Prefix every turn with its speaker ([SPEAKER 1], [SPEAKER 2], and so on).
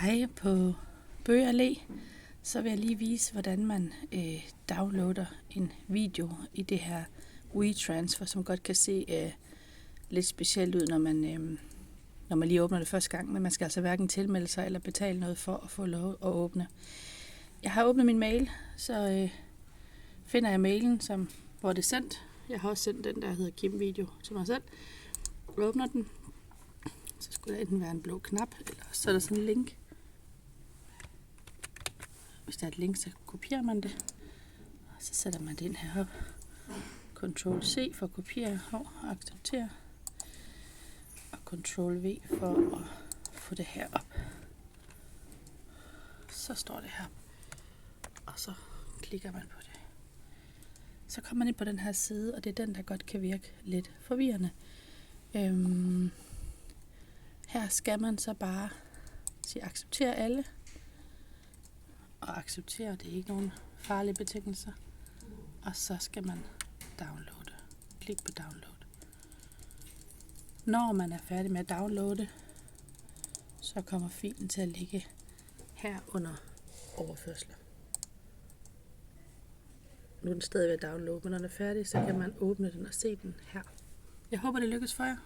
[SPEAKER 1] Hej, på Bøge Allé, så vil jeg lige vise, hvordan man downloader en video i det her WeTransfer, som godt kan se lidt specielt ud, når man lige åbner det første gang, men man skal altså hverken tilmelde sig eller betale noget for at få lov at åbne. Jeg har åbnet min mail, så finder jeg mailen, hvor det er sendt. Jeg har også sendt den, der hedder Kim Video til mig selv. Jeg åbner den. Så skulle der enten være en blå knap, eller så er der sådan en link. Hvis der er et link, så kopierer man det. Og så sætter man det ind heroppe. Ctrl-C for at kopiere og acceptere. Og Ctrl-V for at få det herop. Så står det her. Og så klikker man på det. Så kommer man ind på den her side, og det er den, der godt kan virke lidt forvirrende. Her skal man så bare sige acceptere alle. Og acceptere, det er ikke nogen farlige betingelser. Og så skal man downloade. Klik på download. Når man er færdig med at downloade, så kommer filen til at ligge her under overførsler. Nu er den stadig ved at downloade, men når den er færdig, så kan man åbne den og se den her. Jeg håber, det lykkes for jer.